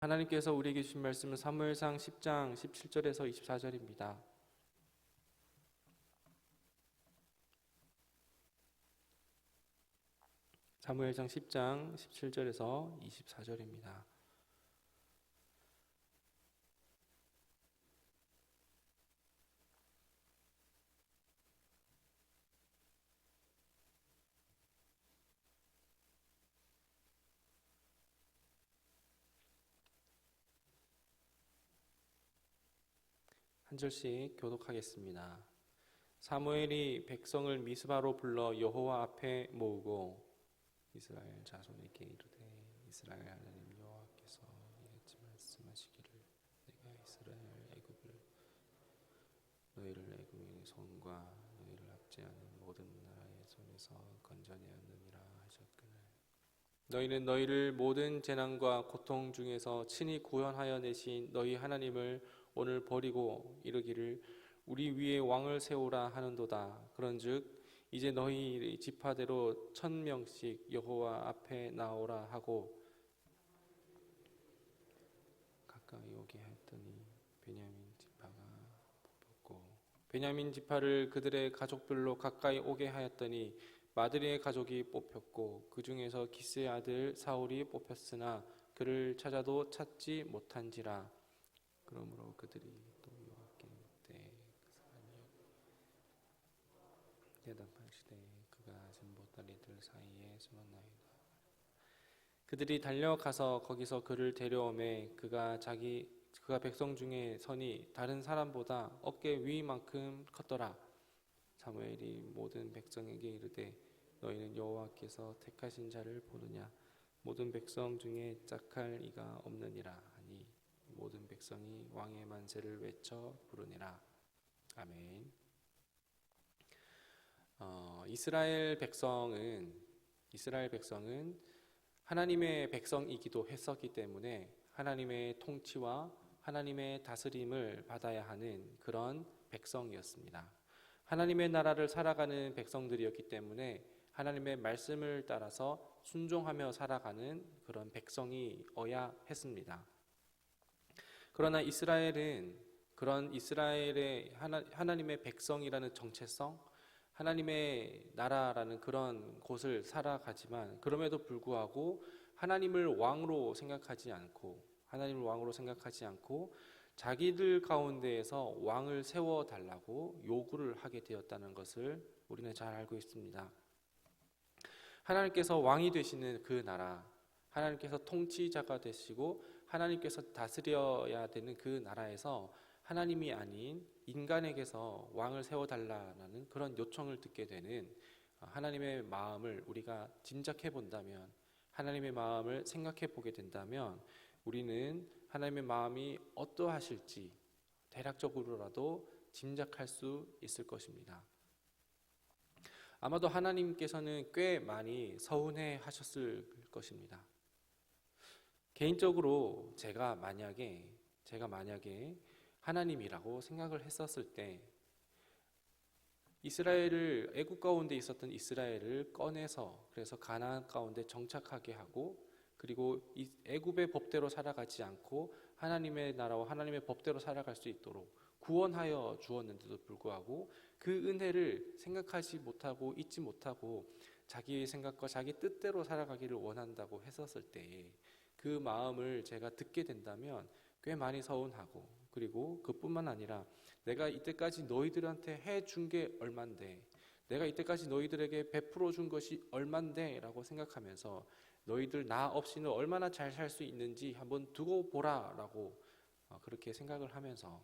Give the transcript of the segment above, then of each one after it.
하나님께서 우리에게 주신 말씀은 사무엘상 10장 17절에서 24절입니다. 사무엘상 10장 17절에서 24절입니다. 한 절씩 교독하겠습니다. 사무엘이 백성을 미스바로 불러 여호와 앞에 모으고 이스라엘 자손에게 이르되 이스라엘 하나님 여호와께서 이같이 말씀하시기를 내가 이스라엘 애굽을 너희를 애굽의 손과 너희를 압제하는 모든 나라의 손에서 건져내었느니라 하셨거늘 너희는 너희를 모든 재난과 고통 중에서 친히 구원하여 내신 너희 하나님을 오늘 버리고 이르기를 우리 위에 왕을 세우라 하는도다. 그런즉 이제 너희 지파대로 1000명씩 여호와 앞에 나오라 하고 가까이 오게 하였더니 베냐민 지파가 뽑혔고 베냐민 지파를 그들의 가족별로 가까이 오게 하였더니 마드리의 가족이 뽑혔고 그 중에서 기스의 아들 사울이 뽑혔으나 그를 찾아도 찾지 못한지라. 그러므로 그들이 또 여호와께 묻되 그 사람이 대답하시되 그가 전보다리들 사이에 숨었나이다. 그들이 달려가서 거기서 그를 데려오매 그가 백성 중에 선이 다른 사람보다 어깨 위만큼 컸더라. 사무엘이 모든 백성에게 이르되 너희는 여호와께서 택하신 자를 보느냐 모든 백성 중에 짝할 이가 없느니라 하니 모든 백성이 왕의 만세를 외쳐 부르니라. 아멘. 이스라엘 백성은 하나님의 백성이기도 했었기 때문에 하나님의 통치와 하나님의 다스림을 받아야 하는 그런 백성이었습니다. 하나님의 나라를 살아가는 백성들이었기 때문에 하나님의 말씀을 따라서 순종하며 살아가는 그런 백성이어야 했습니다. 그러나 이스라엘은 그런 이스라엘의 하나님의 백성이라는 정체성, 하나님의 나라라는 그런 곳을 살아가지만 그럼에도 불구하고 하나님을 왕으로 생각하지 않고 자기들 가운데에서 왕을 세워달라고 요구를 하게 되었다는 것을 우리는 잘 알고 있습니다. 하나님께서 왕이 되시는 그 나라, 하나님께서 통치자가 되시고 하나님께서 다스려야 되는 그 나라에서 하나님이 아닌 인간에게서 왕을 세워달라는 그런 요청을 듣게 되는 하나님의 마음을 우리가 짐작해 본다면, 하나님의 마음을 생각해 보게 된다면 우리는 하나님의 마음이 어떠하실지 대략적으로라도 짐작할 수 있을 것입니다. 아마도 하나님께서는 꽤 많이 서운해 하셨을 것입니다. 개인적으로 제가 만약에 하나님이라고 생각을 했었을 때 애굽 가운데 있었던 이스라엘을 꺼내서 그래서 가나안 가운데 정착하게 하고 그리고 애굽의 법대로 살아가지 않고 하나님의 나라와 하나님의 법대로 살아갈 수 있도록 구원하여 주었는데도 불구하고 그 은혜를 생각하지 못하고 잊지 못하고 자기의 생각과 자기 뜻대로 살아가기를 원한다고 했었을 때 그 마음을 제가 듣게 된다면 꽤 많이 서운하고, 그리고 그뿐만 아니라 내가 이때까지 너희들한테 해준 게 얼만데, 내가 이때까지 너희들에게 베풀어 준 것이 얼만데 라고 생각하면서 너희들 나 없이는 얼마나 잘 살 수 있는지 한번 두고 보라 라고 그렇게 생각을 하면서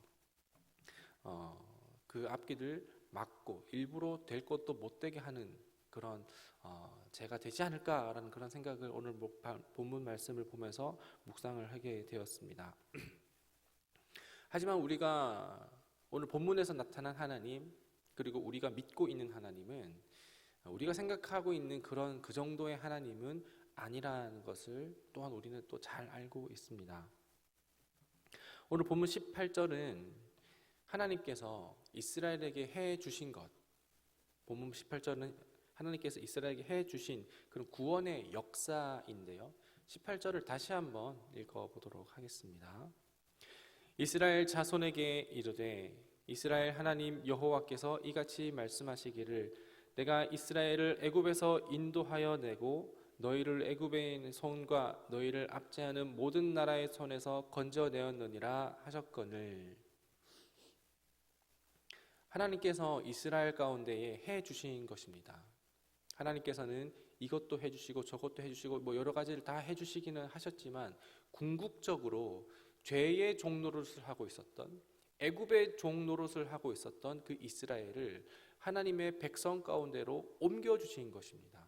그 앞길을 막고 일부러 될 것도 못 되게 하는 그런 제가 되지 않을까라는 그런 생각을 오늘 본문 말씀을 보면서 묵상을 하게 되었습니다. 하지만 우리가 오늘 본문에서 나타난 하나님, 그리고 우리가 믿고 있는 하나님은 우리가 생각하고 있는 그 정도의 하나님은 아니라는 것을 또한 우리는 또 잘 알고 있습니다. 오늘 본문 18절은 하나님께서 이스라엘에게 해 주신 것, 본문 18절은 하나님께서 이스라엘에게 해 주신 그런 구원의 역사인데요. 18절을 다시 한번 읽어보도록 하겠습니다. 이스라엘 자손에게 이르되 이스라엘 하나님 여호와께서 이같이 말씀하시기를 내가 이스라엘을 애굽에서 인도하여 내고 너희를 애굽의 손과 너희를 압제하는 모든 나라의 손에서 건져내었느니라 하셨거늘. 하나님께서 이스라엘 가운데에 해 주신 것입니다. 하나님께서는 이것도 해주시고 저것도 해주시고 여러 가지를 다 해주시기는 하셨지만 궁극적으로 죄의 종노릇을 하고 있었던, 애굽의 종노릇을 하고 있었던 그 이스라엘을 하나님의 백성 가운데로 옮겨주신 것입니다.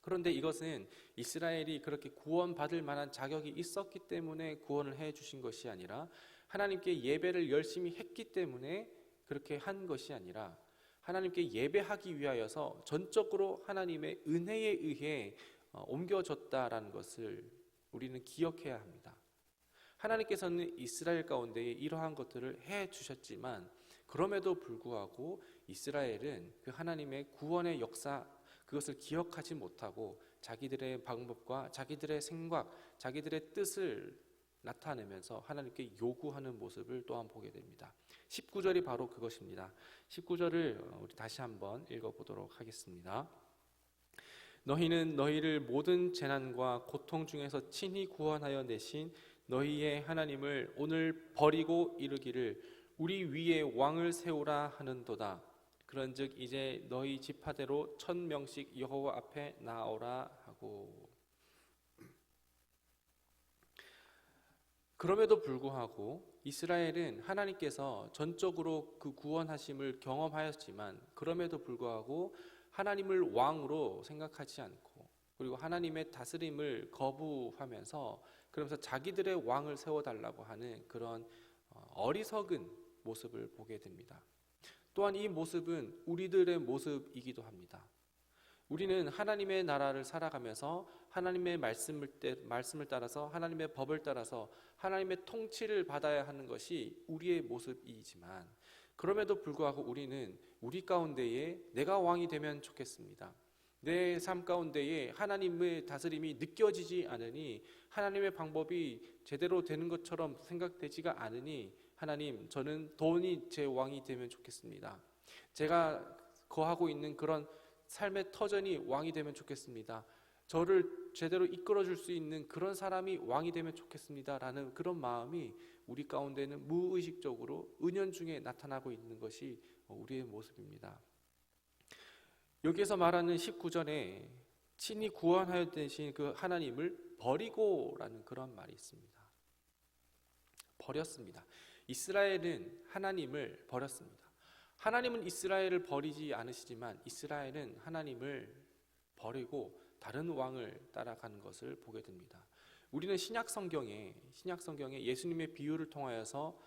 그런데 이것은 이스라엘이 그렇게 구원받을 만한 자격이 있었기 때문에 구원을 해주신 것이 아니라, 하나님께 예배를 열심히 했기 때문에 그렇게 한 것이 아니라, 하나님께 예배하기 위하여서 전적으로 하나님의 은혜에 의해 옮겨졌다라는 것을 우리는 기억해야 합니다. 하나님께서는 이스라엘 가운데 이러한 것들을 해 주셨지만, 그럼에도 불구하고 이스라엘은 그 하나님의 구원의 역사, 그것을 기억하지 못하고 자기들의 방법과 자기들의 생각, 자기들의 뜻을 나타내면서 하나님께 요구하는 모습을 또한 보게 됩니다. 19절이 바로 그것입니다. 19절을 우리 다시 한번 읽어보도록 하겠습니다. 너희는 너희를 모든 재난과 고통 중에서 친히 구원하여 내신 너희의 하나님을 오늘 버리고 이르기를 우리 위에 왕을 세우라 하는도다. 그런즉 이제 너희 지파대로 1000명씩 여호와 앞에 나오라 하고. 그럼에도 불구하고 이스라엘은 하나님께서 전적으로 그 구원하심을 경험하였지만, 그럼에도 불구하고 하나님을 왕으로 생각하지 않고, 그리고 하나님의 다스림을 거부하면서 그러면서 자기들의 왕을 세워달라고 하는 그런 어리석은 모습을 보게 됩니다. 또한 이 모습은 우리들의 모습이기도 합니다. 우리는 하나님의 나라를 살아가면서 하나님의 말씀을 따라서, 하나님의 법을 따라서 하나님의 통치를 받아야 하는 것이 우리의 모습이지만, 그럼에도 불구하고 우리는 우리 가운데에 내가 왕이 되면 좋겠습니다, 내 삶 가운데에 하나님의 다스림이 느껴지지 않으니, 하나님의 방법이 제대로 되는 것처럼 생각되지가 않으니, 하나님, 저는 돈이 제 왕이 되면 좋겠습니다, 제가 거하고 있는 그런 삶의 터전이 왕이 되면 좋겠습니다, 저를 제대로 이끌어줄 수 있는 그런 사람이 왕이 되면 좋겠습니다 라는 그런 마음이 우리 가운데는 무의식적으로 은연중에 나타나고 있는 것이 우리의 모습입니다. 여기에서 말하는 19절에 친히 구원하여 되신 그 하나님을 버리고라는 그런 말이 있습니다. 버렸습니다. 이스라엘은 하나님을 버렸습니다. 하나님은 이스라엘을 버리지 않으시지만 이스라엘은 하나님을 버리고 다른 왕을 따라가는 것을 보게 됩니다. 우리는 신약 성경에 예수님의 비유를 통하여서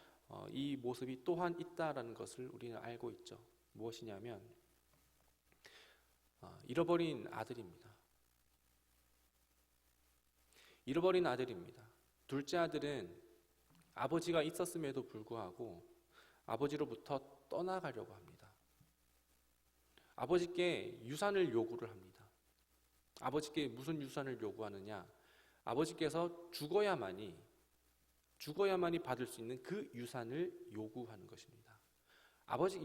이 모습이 또한 있다라는 것을 우리는 알고 있죠. 무엇이냐면 잃어버린 아들입니다. 잃어버린 아들입니다. 둘째 아들은 아버지가 있었음에도 불구하고 아버지로부터 떠나가려고 합니다. 아버지께 유산을 요구를 합니다. 아버지께 무슨 유산을 요구하느냐? 아버지께서 죽어야만이 받을 수 있는 그 유산을 요구하는 것입니다.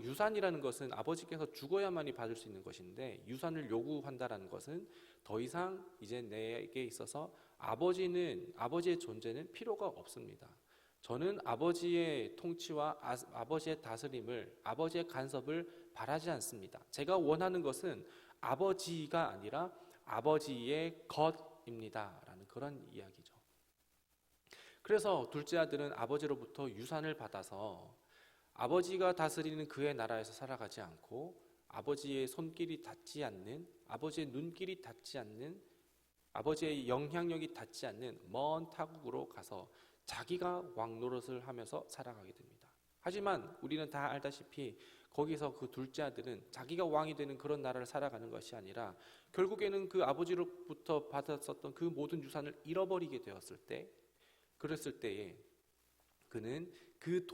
유산이라는 것은 아버지께서 죽어야만이 받을 수 있는 것인데, 유산을 요구한다라는 것은 더 이상 이제 내게 있어서 아버지의 존재는 필요가 없습니다. 저는 아버지의 통치와 아버지의 다스림을, 아버지의 간섭을 바라지 않습니다. 제가 원하는 것은 아버지가 아니라 아버지의 것입니다 라는 그런 이야기죠. 그래서 둘째 아들은 아버지로부터 유산을 받아서 아버지가 다스리는 그의 나라에서 살아가지 않고, 아버지의 손길이 닿지 않는, 아버지의 눈길이 닿지 않는, 아버지의 영향력이 닿지 않는 먼 타국으로 가서 자기가 왕 노릇을 하면서 살아가게 됩니다. 하지만 우리는 다 알다시피 거기서 그 둘째 아들은 자기가 왕이 되는 그런 나라를 살아가는 것이 아니라 결국에는 그 아버지로부터 받았었던 그 모든 유산을 잃어버리게 되었을 때, 그랬을 때에 그는 그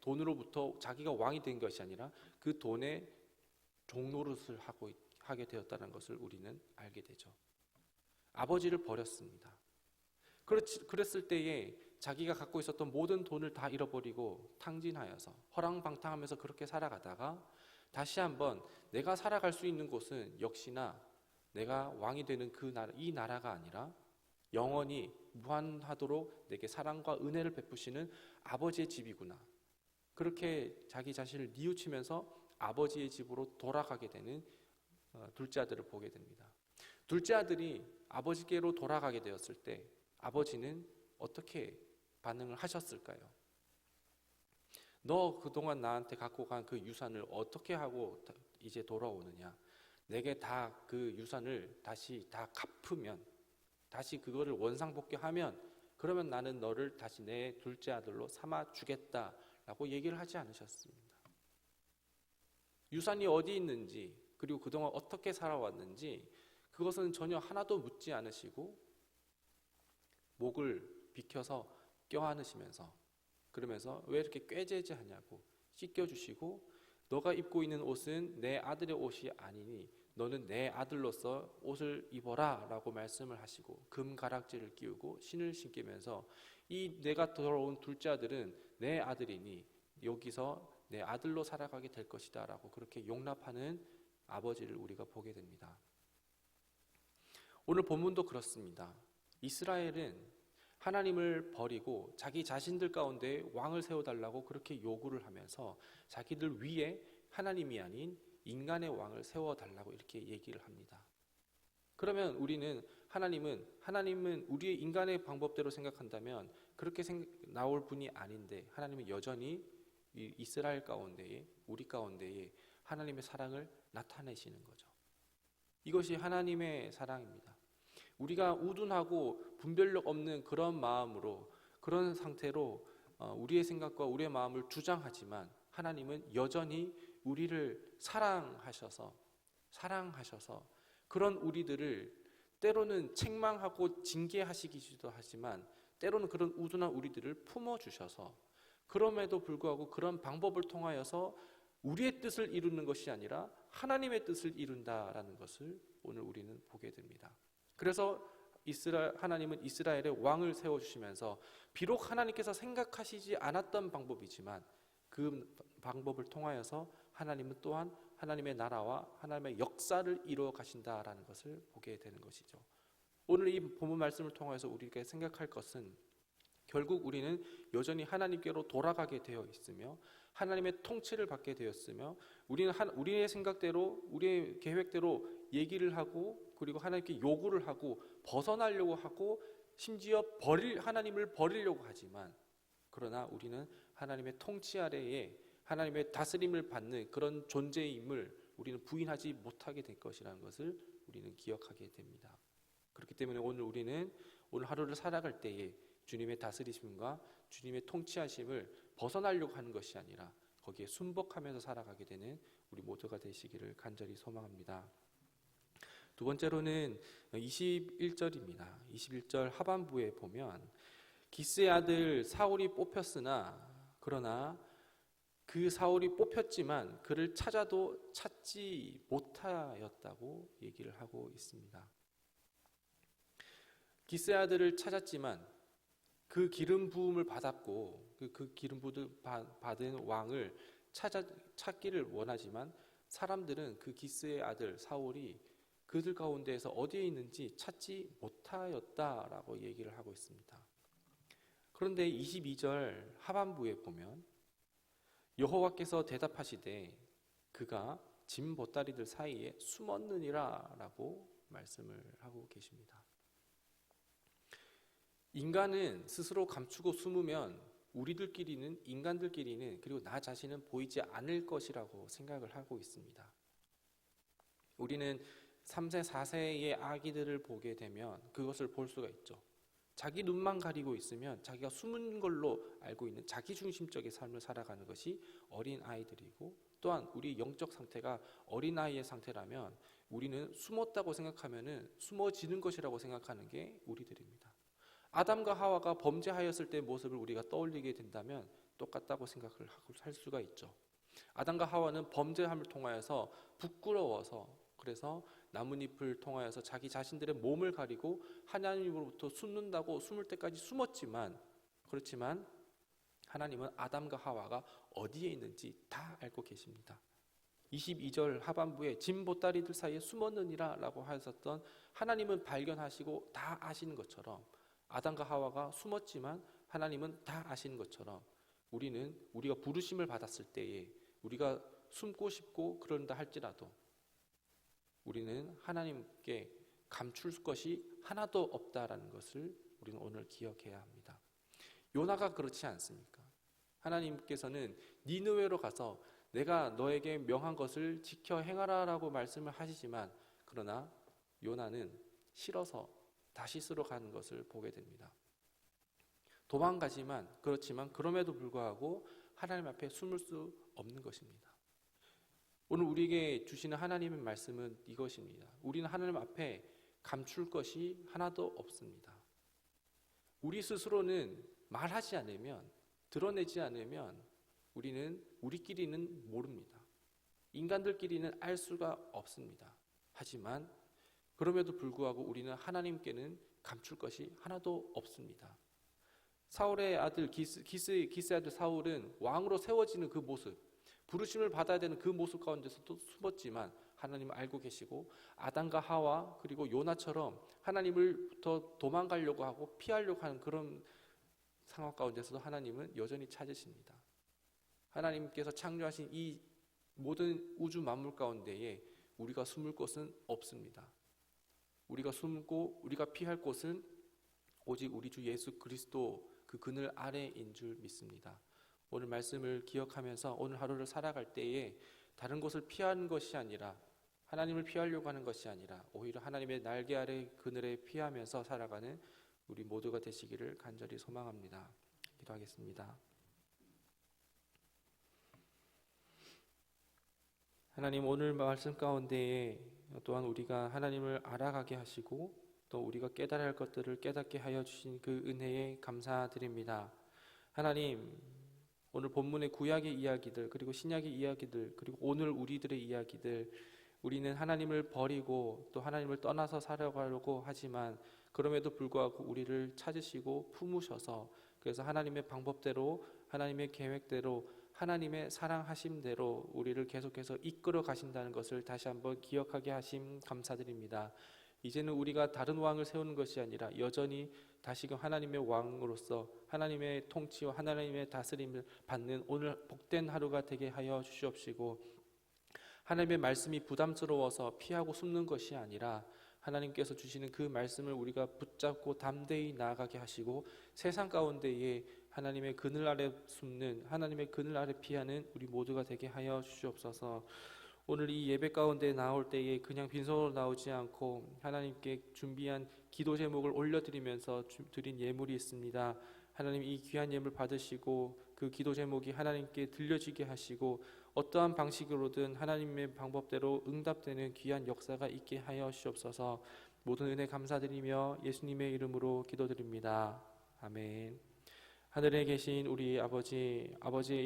돈으로부터 자기가 왕이 된 것이 아니라 그 돈의 종노릇을 하게 되었다는 것을 우리는 알게 되죠. 아버지를 버렸습니다. 그랬을 때에 자기가 갖고 있었던 모든 돈을 다 잃어버리고 탕진하여서 허랑방탕하면서 그렇게 살아가다가 다시 한번 내가 살아갈 수 있는 곳은 역시나 내가 왕이 되는 이 나라가 아니라 영원히 무한하도록 내게 사랑과 은혜를 베푸시는 아버지의 집이구나. 그렇게 자기 자신을 뉘우치면서 아버지의 집으로 돌아가게 되는 둘째 아들을 보게 됩니다. 둘째 아들이 아버지께로 돌아가게 되었을 때 아버지는 어떻게 반응을 하셨을까요? 너 그동안 나한테 갖고 간 그 유산을 어떻게 하고 이제 돌아오느냐? 내게 다 그 유산을 다시 다 갚으면, 다시 그거를 원상복귀하면, 그러면 나는 너를 다시 내 둘째 아들로 삼아 주겠다라고 얘기를 하지 않으셨습니다. 유산이 어디 있는지, 그리고 그동안 어떻게 살아왔는지 그것은 전혀 하나도 묻지 않으시고 목을 비켜서 껴안으시면서 그러면서 왜 이렇게 꾀죄죄하냐고 씻겨주시고, 너가 입고 있는 옷은 내 아들의 옷이 아니니 너는 내 아들로서 옷을 입어라 라고 말씀을 하시고 금가락지를 끼우고 신을 신기면서 이 내가 돌아온 둘째 아들은 내 아들이니 여기서 내 아들로 살아가게 될 것이다 라고 그렇게 용납하는 아버지를 우리가 보게 됩니다. 오늘 본문도 그렇습니다. 이스라엘은 하나님을 버리고 자기 자신들 가운데 왕을 세워달라고 그렇게 요구를 하면서 자기들 위에 하나님이 아닌 인간의 왕을 세워달라고 이렇게 얘기를 합니다. 그러면 우리는 하나님은 우리의 인간의 방법대로 생각한다면 그렇게 나올 분이 아닌데, 하나님은 여전히 이 이스라엘 가운데에, 우리 가운데에 하나님의 사랑을 나타내시는 거죠. 이것이 하나님의 사랑입니다. 우리가 우둔하고 분별력 없는 그런 마음으로, 그런 상태로 우리의 생각과 우리의 마음을 주장하지만 하나님은 여전히 우리를 사랑하셔서 그런 우리들을 때로는 책망하고 징계하시기도 하지만 때로는 그런 우둔한 우리들을 품어주셔서, 그럼에도 불구하고 그런 방법을 통하여서 우리의 뜻을 이루는 것이 아니라 하나님의 뜻을 이룬다라는 것을 오늘 우리는 보게 됩니다. 그래서 하나님은 이스라엘의 왕을 세워주시면서 비록 하나님께서 생각하시지 않았던 방법이지만 그 방법을 통하여서 하나님은 또한 하나님의 나라와 하나님의 역사를 이루어 가신다라는 것을 보게 되는 것이죠. 오늘 이 본문 말씀을 통해서 우리가 생각할 것은 결국 우리는 여전히 하나님께로 돌아가게 되어 있으며 하나님의 통치를 받게 되었으며 우리는 우리의 생각대로 우리의 계획대로 얘기를 하고 그리고 하나님께 요구를 하고 벗어나려고 하고 심지어 하나님을 버리려고 하지만, 그러나 우리는 하나님의 통치 아래에 하나님의 다스림을 받는 그런 존재임을 우리는 부인하지 못하게 될 것이라는 것을 우리는 기억하게 됩니다. 그렇기 때문에 오늘 하루를 살아갈 때에 주님의 다스리심과 주님의 통치하심을 벗어나려고 하는 것이 아니라 거기에 순복하면서 살아가게 되는 우리 모두가 되시기를 간절히 소망합니다. 두 번째로는 21절입니다. 21절 하반부에 보면 기스의 아들 사울이 뽑혔으나 그러나 그 사울이 뽑혔지만 그를 찾아도 찾지 못하였다고 얘기를 하고 있습니다. 기스의 아들을 찾았지만 그 기름 부음을 받았고 그 기름 부음을 받은 왕을 찾기를 원하지만 사람들은 그 기스의 아들 사울이 그들 가운데에서 어디에 있는지 찾지 못하였다라고 얘기를 하고 있습니다. 그런데 22절 하반부에 보면 여호와께서 대답하시되 그가 짐 보따리들 사이에 숨었느니라 라고 말씀을 하고 계십니다. 인간은 스스로 감추고 숨으면 인간들끼리는 그리고 나 자신은 보이지 않을 것이라고 생각을 하고 있습니다. 우리는 3세, 4세의 아기들을 보게 되면 그것을 볼 수가 있죠. 자기 눈만 가리고 있으면 자기가 숨은 걸로 알고 있는 자기중심적인 삶을 살아가는 것이 어린아이들이고, 또한 우리 영적 상태가 어린아이의 상태라면 우리는 숨었다고 생각하면 숨어지는 것이라고 생각하는 게 우리들입니다. 아담과 하와가 범죄하였을 때의 모습을 우리가 떠올리게 된다면 똑같다고 생각을 할 수가 있죠. 아담과 하와는 범죄함을 통하여서 부끄러워서, 그래서 나뭇잎을 통하여서 자기 자신들의 몸을 가리고 하나님으로부터 숨는다고 숨을 때까지 숨었지만, 그렇지만 하나님은 아담과 하와가 어디에 있는지 다 알고 계십니다. 22절 하반부에 진 보따리들 사이에 숨었느니라 라고 하셨던 하나님은 발견하시고 다 아시는 것처럼, 아담과 하와가 숨었지만 하나님은 다 아시는 것처럼, 우리가 부르심을 받았을 때에 우리가 숨고 싶고 그런다 할지라도 우리는 하나님께 감출 것이 하나도 없다라는 것을 우리는 오늘 기억해야 합니다. 요나가 그렇지 않습니까? 하나님께서는 니느웨로 가서 내가 너에게 명한 것을 지켜 행하라라고 말씀을 하시지만, 그러나 요나는 싫어서 다시스로 가는 것을 보게 됩니다. 도망가지만, 그렇지만 그럼에도 불구하고 하나님 앞에 숨을 수 없는 것입니다. 오늘 우리에게 주시는 하나님의 말씀은 이것입니다. 우리는 하나님 앞에 감출 것이 하나도 없습니다. 우리 스스로는 말하지 않으면, 드러내지 않으면 우리끼리는 모릅니다. 인간들끼리는 알 수가 없습니다. 하지만 그럼에도 불구하고 우리는 하나님께는 감출 것이 하나도 없습니다. 사울의 아들 기스의 아들 사울은 왕으로 세워지는 그 모습, 부르심을 받아야 되는 그 모습 가운데서도 숨었지만 하나님은 알고 계시고, 아담과 하와 그리고 요나처럼 하나님을부터 도망가려고 하고 피하려고 하는 그런 상황 가운데서도 하나님은 여전히 찾으십니다. 하나님께서 창조하신 이 모든 우주 만물 가운데에 우리가 숨을 곳은 없습니다. 우리가 숨고 우리가 피할 곳은 오직 우리 주 예수 그리스도 그 그늘 아래인 줄 믿습니다. 오늘 말씀을 기억하면서 오늘 하루를 살아갈 때에 다른 곳을 피하는 것이 아니라, 하나님을 피하려고 하는 것이 아니라 오히려 하나님의 날개 아래 그늘에 피하면서 살아가는 우리 모두가 되시기를 간절히 소망합니다. 기도하겠습니다. 하나님, 오늘 말씀 가운데에 또한 우리가 하나님을 알아가게 하시고 또 우리가 깨달아야 할 것들을 깨닫게 하여 주신 그 은혜에 감사드립니다. 하나님, 오늘 본문의 구약의 이야기들, 그리고 신약의 이야기들, 그리고 오늘 우리들의 이야기들, 우리는 하나님을 버리고 또 하나님을 떠나서 살아가려고 하지만 그럼에도 불구하고 우리를 찾으시고 품으셔서, 그래서 하나님의 방법대로, 하나님의 계획대로, 하나님의 사랑하심대로 우리를 계속해서 이끌어 가신다는 것을 다시 한번 기억하게 하심 감사드립니다. 이제는 우리가 다른 왕을 세우는 것이 아니라 여전히 다시금 하나님의 왕으로서 하나님의 통치와 하나님의 다스림을 받는 오늘 복된 하루가 되게 하여 주시옵시고, 하나님의 말씀이 부담스러워서 피하고 숨는 것이 아니라 하나님께서 주시는 그 말씀을 우리가 붙잡고 담대히 나아가게 하시고, 세상 가운데에 하나님의 그늘 아래 숨는, 하나님의 그늘 아래 피하는 우리 모두가 되게 하여 주시옵소서. 오늘 이 예배 가운데 나올 때에 그냥 빈손으로 나오지 않고 하나님께 준비한 기도 제목을 올려드리면서 드린 예물이 있습니다. 하나님, 이 귀한 예물 받으시고 그 기도 제목이 하나님께 들려지게 하시고 어떠한 방식으로든 하나님의 방법대로 응답되는 귀한 역사가 있게 하여 주시옵소서. 모든 은혜 감사드리며 예수님의 이름으로 기도드립니다. 아멘. 하늘에 계신 우리 아버지의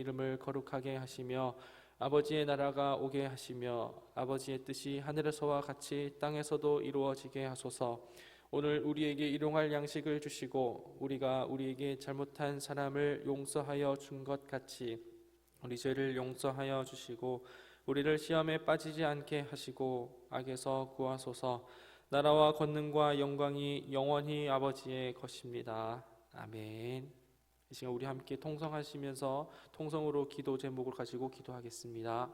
이름을 거룩하게 하시며 아버지의 나라가 오게 하시며 아버지의 뜻이 하늘에서와 같이 땅에서도 이루어지게 하소서. 오늘 우리에게 일용할 양식을 주시고 우리가 우리에게 잘못한 사람을 용서하여 준 것 같이 우리 죄를 용서하여 주시고 우리를 시험에 빠지지 않게 하시고 악에서 구하소서. 나라와 권능과 영광이 영원히 아버지의 것입니다. 아멘. 이 시간 우리 함께 통성하시면서 통성으로 기도 제목을 가지고 기도하겠습니다.